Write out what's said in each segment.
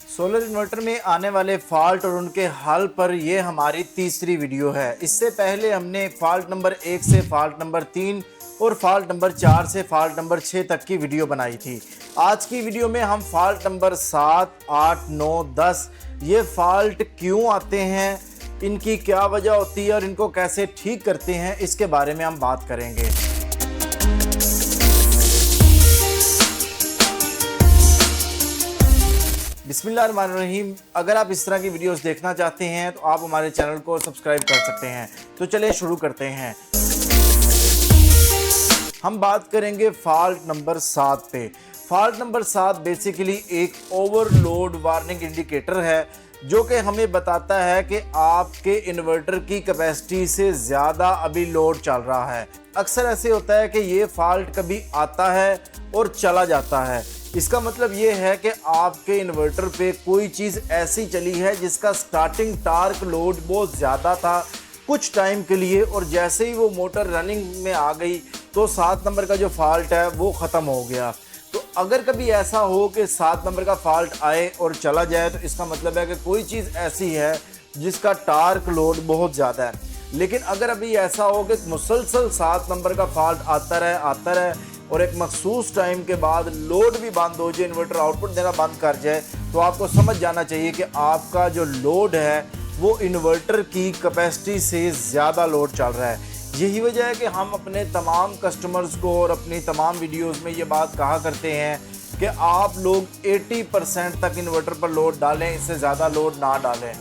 Solar inverter में आने वाले फॉल्ट और उनके हल पर ये हमारी तीसरी वीडियो है। इससे पहले हमने फॉल्ट नंबर 1 से फॉल्ट नंबर 3 और फॉल्ट नंबर 4 से फॉल्ट नंबर 6 तक की वीडियो बनाई थी। आज की वीडियो में हम फॉल्ट नंबर 7, 8, 9, 10 ये फॉल्ट क्यों आते हैं, इनकी क्या वजह होती है और इनको कैसे ठीक करते हैं, इसके बारे में हम बात करेंगे। बिस्मिल्लाहिर्रहमानिर्रहीम। अगर आप इस तरह की वीडियोस देखना चाहते हैं तो आप हमारे चैनल को सब्सक्राइब कर सकते हैं। तो चलिए शुरू करते हैं। हम बात करेंगे फॉल्ट नंबर 7 पे। फॉल्ट नंबर 7 बेसिकली एक ओवरलोड वार्निंग इंडिकेटर है जो कि हमें बताता है कि आपके इन्वर्टर की कैपेसिटी से ज़्यादा अभी लोड चल रहा है। अक्सर ऐसे होता है कि ये फॉल्ट कभी आता है और चला जाता है। इसका मतलब ये है कि आपके इन्वर्टर पे कोई चीज़ ऐसी चली है जिसका स्टार्टिंग टार्क लोड बहुत ज़्यादा था कुछ टाइम के लिए, और जैसे ही वो मोटर रनिंग में आ गई तो 7 नंबर का जो फॉल्ट है वो ख़त्म हो गया। तो अगर कभी ऐसा हो कि 7 नंबर का फॉल्ट आए और चला जाए तो इसका मतलब है कि कोई चीज़ ऐसी है जिसका टार्क लोड बहुत ज़्यादा है। लेकिन अगर अभी ऐसा हो कि मुसलसल 7 नंबर का फॉल्ट आता रहे और एक मखसूस टाइम के बाद लोड भी बंद हो जाए, इन्वर्टर आउटपुट देना बंद कर जाए, तो आपको समझ जाना चाहिए कि आपका जो लोड है वो इन्वर्टर की कैपेसिटी से ज़्यादा लोड चल रहा है। यही वजह है कि हम अपने तमाम कस्टमर्स को और अपनी तमाम वीडियोस में ये बात कहा करते हैं कि आप लोग 80% तक इन्वर्टर पर लोड डालें, इससे ज़्यादा लोड ना डालें।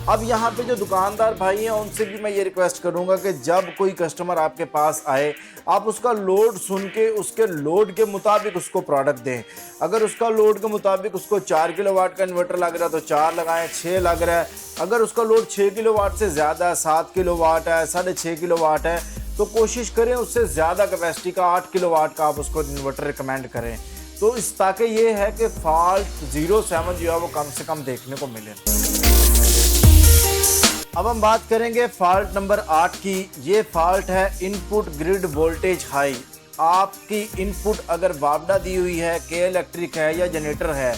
अब यहाँ पे जो दुकानदार भाई हैं उनसे भी मैं ये रिक्वेस्ट करूँगा कि जब कोई कस्टमर आपके पास आए आप उसका लोड सुन के उसके लोड के मुताबिक उसको प्रोडक्ट दें। अगर उसका लोड के मुताबिक उसको 4 किलोवाट का इन्वर्टर लग रहा है तो 4 लगाएं, 6 लग रहा है। अगर उसका लोड 6 किलोवाट से ज़्यादा है, 7 किलोवाट है, 6.5 किलोवाट है, तो कोशिश करें उससे ज़्यादा कैपेसिटी का 8 किलोवाट का आप उसको इन्वर्टर रिकमेंड करें। तो इस ताकि ये है कि फॉल्ट 0.7 जो है वो कम से कम देखने को मिले। अब हम बात करेंगे फॉल्ट नंबर 8 की। ये फॉल्ट है इनपुट ग्रिड वोल्टेज हाई। आपकी इनपुट अगर वापडा दी हुई है, के इलेक्ट्रिक है या जनरेटर है,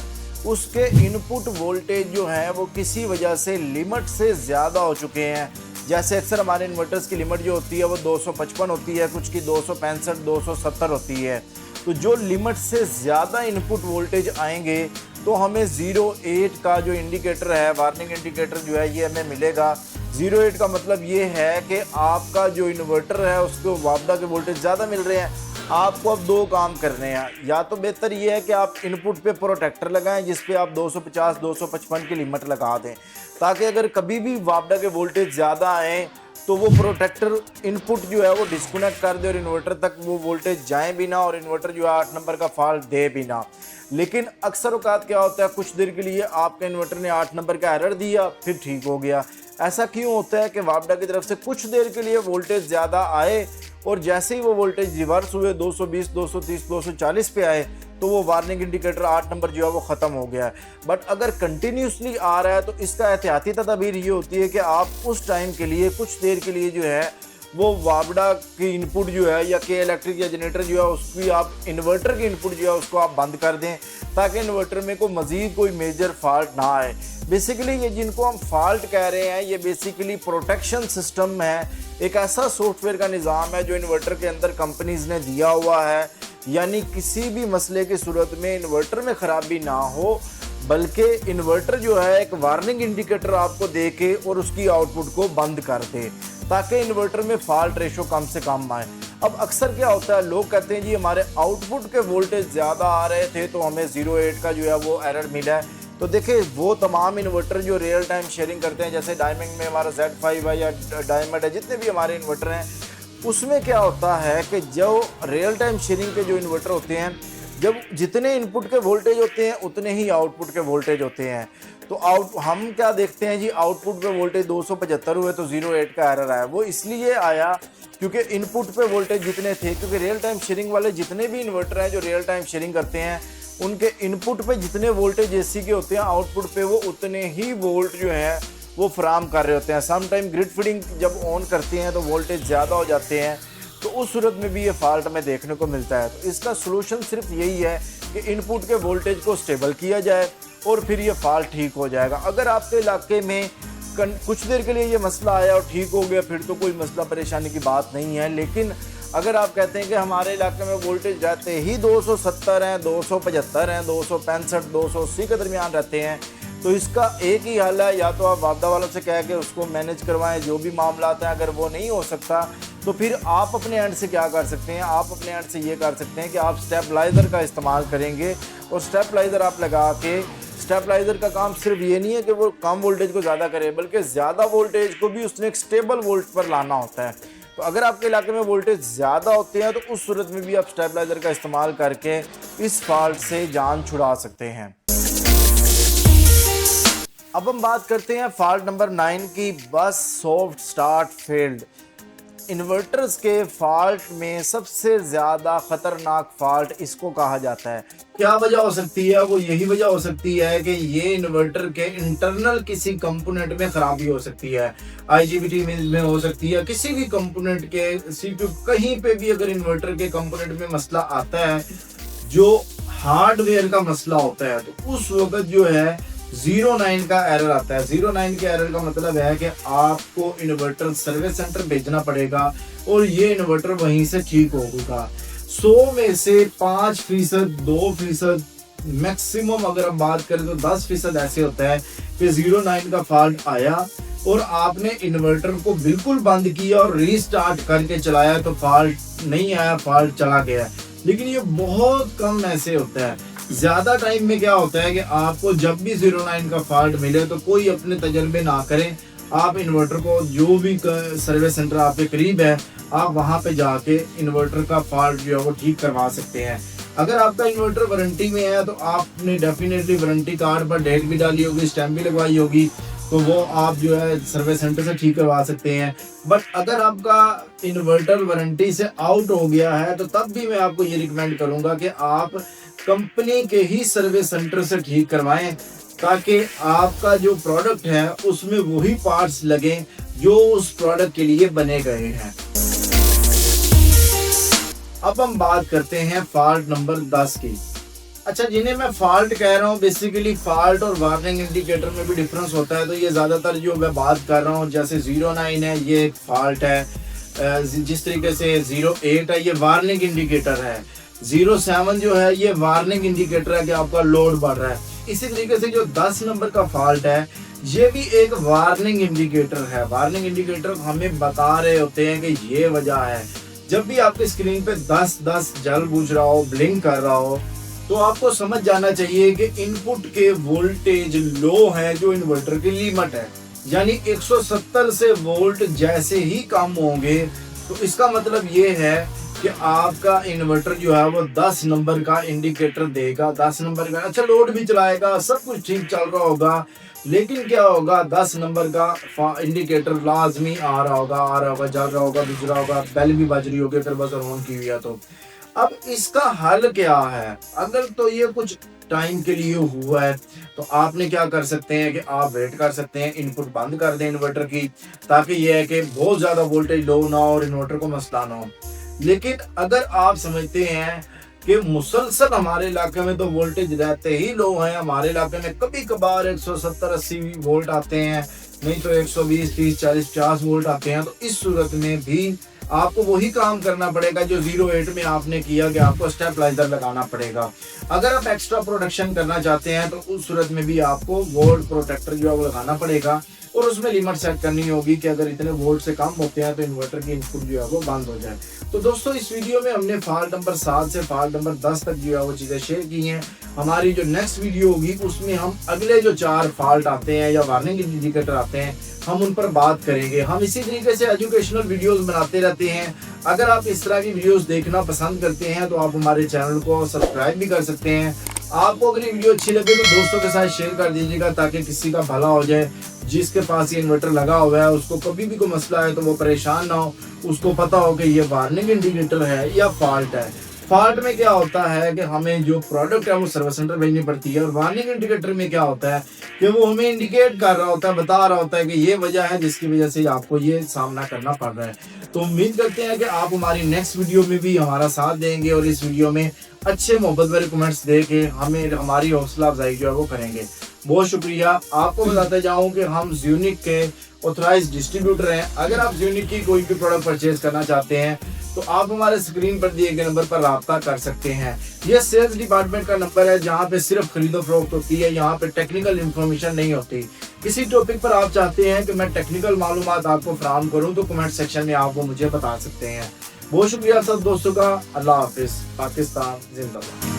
उसके इनपुट वोल्टेज जो है वो किसी वजह से लिमिट से ज़्यादा हो चुके हैं। जैसे अक्सर हमारे इन्वर्टर्स की लिमिट जो होती है वो 255 होती है, कुछ की 265, 270 होती है। तो जो लिमिट से ज़्यादा इनपुट वोल्टेज आएंगे तो हमें 0.8 का जो इंडिकेटर है, वार्निंग इंडिकेटर जो है ये हमें मिलेगा। 0.8 का मतलब ये है कि आपका जो इन्वर्टर है उसको वापडा के वोल्टेज ज़्यादा मिल रहे हैं। आपको अब 2 काम करने हैं। या तो बेहतर ये है कि आप इनपुट पे प्रोटेक्टर लगाएं जिस पे आप 250, 255 की लिमिट लगा दें, ताकि अगर कभी भी वापडा के वोल्टेज ज़्यादा आएँ तो वो प्रोटेक्टर इनपुट जो है वो डिस्कनेक्ट कर दे और इन्वर्टर तक वो वोल्टेज जाए भी ना और इन्वर्टर जो है 8 नंबर का फॉल्ट दे भी ना। लेकिन अक्सर औकात क्या होता है, कुछ देर के लिए आपके इन्वर्टर ने 8 नंबर का एरर दिया फिर ठीक हो गया। ऐसा क्यों होता है कि वापडा की तरफ से कुछ देर के लिए वोल्टेज ज़्यादा आए और जैसे ही वो वोल्टेज रिवर्स हुए 220, 230, 240 पे आए तो वो वार्निंग इंडिकेटर 8 नंबर जो है वो ख़त्म हो गया है। बट अगर कंटिन्यूसली आ रहा है तो इसका एहतियाती तदबीर ये होती है कि आप उस टाइम के लिए कुछ देर के लिए जो है वो वापडा की इनपुट जो है या के इलेक्ट्रिक या जनरेटर जो है उसकी आप इन्वर्टर की इनपुट जो है उसको आप बंद कर दें, ताकि इन्वर्टर में कोई मेजर फॉल्ट ना आए। बेसिकली ये जिनको हम फॉल्ट कह रहे हैं ये बेसिकली प्रोटेक्शन सिस्टम है, एक ऐसा सॉफ्टवेयर का निज़ाम है जो इन्वर्टर के अंदर कंपनीज़ ने दिया हुआ है। यानी किसी भी मसले की सूरत में इन्वर्टर में ख़राबी ना हो, बल्कि इन्वर्टर जो है एक वार्निंग इंडिकेटर आपको दे के और उसकी आउटपुट को बंद कर दे, ताकि इन्वर्टर में फॉल्ट रेशो कम से कम आए। अब अक्सर क्या होता है, लोग कहते हैं जी हमारे आउटपुट के वोल्टेज ज़्यादा आ रहे थे तो हमें 0.8 का जो है वो एरर मिला है। तो देखिए वो तमाम इन्वर्टर जो रियल टाइम शेयरिंग करते हैं, जैसे डायमंड में हमारा Z5 है या डायमंड है, जितने भी हमारे इन्वर्टर हैं, उसमें क्या होता है कि जो रियल टाइम शेयरिंग के जो इन्वर्टर होते हैं, जब जितने इनपुट के वोल्टेज होते हैं उतने ही आउटपुट के वोल्टेज होते हैं। तो हम क्या देखते हैं जी, आउटपुट पे वोल्टेज 275 हुए तो 0.8 का एरर आया। वो इसलिए आया क्योंकि इनपुट पे वोल्टेज जितने थे, क्योंकि रियल टाइम शेयरिंग वाले जितने भी इन्वर्टर हैं जो रियल टाइम शेयरिंग करते हैं उनके इनपुट पे जितने वोल्टेज एसी के होते हैं आउटपुट पे वो उतने ही वोल्ट जो है वो फराम कर रहे होते हैं। सम टाइम ग्रिड फीडिंग जब ऑन करते हैं तो वोल्टेज ज़्यादा हो जाते हैं, तो उस सूरत में भी ये फॉल्ट हमें देखने को मिलता है। तो इसका सलूशन सिर्फ यही है कि इनपुट के वोल्टेज को स्टेबल किया जाए और फिर ये फॉल्ट ठीक हो जाएगा। अगर आपके इलाके में कुछ देर के लिए ये मसला आया और ठीक हो गया फिर तो कोई मसला परेशानी की बात नहीं है। लेकिन अगर आप कहते हैं कि हमारे इलाके में वोल्टेज रहते ही 270 हैं, 275 हैं, 265, 280 के दरमियान रहते हैं, तो इसका एक ही हल है, या तो आप वापदा वालों से कह के उसको मैनेज करवाएं जो भी मामलात हैं। अगर वो नहीं हो सकता तो फिर आप अपने एंड से क्या कर सकते हैं, आप अपने एंड से ये कर सकते हैं कि आप स्टेबलाइज़र का इस्तेमाल करेंगे। और स्टेबलाइज़र आप लगा के, स्टेबलाइज़र का काम सिर्फ ये नहीं है कि वो कम वोल्टेज को ज़्यादा करे, बल्कि ज़्यादा वोल्टेज को भी उसने एक स्टेबल वोल्ट पर लाना होता है। तो अगर आपके इलाके में वोल्टेज ज़्यादा होते हैं तो उस सूरत में भी आप स्टेबलाइज़र का इस्तेमाल करके इस फॉल्ट से जान छुड़ा सकते हैं। अब हम बात करते हैं फॉल्ट नंबर 9 की, बस सॉफ्ट स्टार्ट फेल्ड। इन्वर्टर्स के फॉल्ट में सबसे ज़्यादा ख़तरनाक फॉल्ट इसको कहा जाता है। क्या वजह हो सकती है? वो यही वजह हो सकती है कि ये इन्वर्टर के इंटरनल किसी कंपोनेंट में ख़राबी हो सकती है, IGBT में हो सकती है, किसी भी कंपोनेंट के CPU, कहीं पे भी अगर इन्वर्टर के कंपोनेंट में मसला आता है जो हार्डवेयर का मसला होता है, तो उस वक्त जो है 09 का एरर आता है। 09 के एरर का मतलब है कि आपको इन्वर्टर सर्विस सेंटर भेजना पड़ेगा और ये इन्वर्टर वहीं से ठीक होगा। 100 में से 5%, 2%, मैक्सिमम अगर हम बात करें तो 10% ऐसे होता है कि 09 का फॉल्ट आया और आपने इन्वर्टर को बिल्कुल बंद किया और रीस्टार्ट करके चलाया तो फॉल्ट नहीं आया, फॉल्ट चला गया। लेकिन ये बहुत कम ऐसे होता है। ज़्यादा टाइम में क्या होता है कि आपको जब भी 09 का फॉल्ट मिले तो कोई अपने तजर्बे ना करें, आप इन्वर्टर को जो भी सर्विस सेंटर आपके करीब है आप वहां पे जाके इन्वर्टर का फॉल्ट जो है वो ठीक करवा सकते हैं। अगर आपका इन्वर्टर वारंटी में है तो आपने डेफिनेटली वारंटी कार्ड पर डेट भी डाली होगी, स्टैम्प भी लगवाई होगी, तो वो आप जो है सर्विस सेंटर से ठीक करवा सकते हैं। बट अगर आपका इन्वर्टर वारंटी से आउट हो गया है तो तब भी मैं आपको ये रिकमेंड करूंगा कि आप कंपनी के ही सर्विस सेंटर से ठीक करवाएं, ताकि आपका जो प्रोडक्ट है उसमें वही पार्ट्स लगें जो उस प्रोडक्ट के लिए बने गए हैं। अब हम बात करते हैं फॉल्ट नंबर 10 की। अच्छा, जिन्हें मैं फॉल्ट कह रहा हूँ, बेसिकली फॉल्ट और वार्निंग इंडिकेटर में भी डिफरेंस होता है। तो ये ज़्यादातर जो मैं बात कर रहा हूँ, जैसे 09 है ये एक फॉल्ट है, जिस तरीके से 08 है ये वार्निंग इंडिकेटर है, 07 जो है ये वार्निंग इंडिकेटर है कि आपका लोड बढ़ रहा है। इसी तरीके से जो 10 नंबर का फॉल्ट है ये भी एक वार्निंग इंडिकेटर है। वार्निंग इंडिकेटर हमें बता रहे होते हैं कि ये वजह है। जब भी आपके स्क्रीन पे 10-10 जल बुझ रहा हो, ब्लिंक कर रहा हो, तो आपको समझ जाना चाहिए कि इनपुट के वोल्टेज लो है जो इन्वर्टर की लिमिट है। यानी 170 से वोल्ट जैसे ही कम होंगे तो इसका मतलब ये है कि आपका इन्वर्टर जो है वो 10 नंबर का इंडिकेटर देगा। 10 नंबर का अच्छा लोड भी चलाएगा, सब कुछ ठीक चल रहा होगा, लेकिन क्या होगा 10 नंबर का इंडिकेटर लाजमी आ रहा होगा, जल रहा होगा, बुझ रहा होगा, बेल भी बज रही होगी अगर बजर ऑन की हुई है तो। अब इसका हल क्या है? अगर तो ये कुछ टाइम के लिए हुआ है तो आपने क्या कर सकते हैं कि आप वेट कर सकते हैं, इनपुट बंद कर दें इन्वर्टर की, ताकि ये है कि बहुत ज़्यादा वोल्टेज लो ना हो और इन्वर्टर को मसला ना हो। लेकिन अगर आप समझते हैं कि मुसलसल हमारे इलाके में तो वोल्टेज रहते ही लो हैं, हमारे इलाके में कभी कभार 170-80 वोल्ट आते हैं, नहीं तो 120, 30, 40, 50 वोल्ट आते हैं, तो इस सूरत में भी आपको वही काम करना पड़ेगा जो 08 में आपने किया कि आपको स्टेबलाइजर लगाना पड़ेगा। अगर आप एक्स्ट्रा प्रोटेक्शन करना चाहते हैं तो उस सूरत में भी आपको वोल्ट प्रोटेक्टर जो है वो लगाना पड़ेगा और उसमें लिमिट सेट करनी होगी कि अगर इतने वोल्ट से कम होते हैं तो इन्वर्टर की इनपुट जो है वो बंद हो जाए। तो दोस्तों इस वीडियो में हमने फॉल्ट नंबर 7 से फॉल्ट नंबर 10 तक जो है वो चीज़ें शेयर की हैं। हमारी जो नेक्स्ट वीडियो होगी उसमें हम अगले जो 4 फॉल्ट आते हैं या वार्निंग इंडिकेटर आते हैं हम उन पर बात करेंगे। हम इसी तरीके से एजुकेशनल वीडियोस बनाते रहते हैं। अगर आप इस तरह की वीडियोस देखना पसंद करते हैं तो आप हमारे चैनल को सब्सक्राइब भी कर सकते हैं। आपको अगर ये वीडियो अच्छी लगे तो दोस्तों के साथ शेयर कर दीजिएगा ताकि किसी का भला हो जाए। जिसके पास ये इन्वर्टर लगा हुआ है उसको कभी भी कोई मसला है तो वो परेशान ना हो, उसको पता हो कि ये वार्निंग इंडिकेटर है या फॉल्ट है। फॉल्ट में क्या होता है कि हमें जो प्रोडक्ट है वो सर्विस सेंटर भेजनी पड़ती है और वार्निंग इंडिकेटर में क्या होता है कि वो हमें इंडिकेट कर रहा होता है, बता रहा होता है कि ये वजह है जिसकी वजह से आपको ये सामना करना पड़ रहा है। तो उम्मीद करते हैं कि आप हमारी नेक्स्ट वीडियो में भी हमारा साथ देंगे और इस वीडियो में अच्छे मोहब्बत भरे कमेंट्स दे के हमें हमारी हौसला अफजाई जो है वो करेंगे। बहुत शुक्रिया। आपको बताते जाऊं कि हम ज़्यूनिक के ऑथराइज डिस्ट्रीब्यूटर हैं। अगर आप ज़्यूनिक की कोई भी प्रोडक्ट परचेज करना चाहते हैं तो आप हमारे स्क्रीन पर दिए गए नंबर पर राब्ता कर सकते हैं। यह सेल्स डिपार्टमेंट का नंबर है जहां पे सिर्फ खरीदो फरोख्त होती है, यहाँ पे टेक्निकल इंफॉर्मेशन नहीं होती। किसी टॉपिक पर आप चाहते हैं कि मैं टेक्निकल मालूमात आपको फराहम करूं तो कमेंट सेक्शन में आप वो मुझे बता सकते हैं। बहुत शुक्रिया सब दोस्तों का। अल्लाह हाफिज़। पाकिस्तान जिंदाबाद।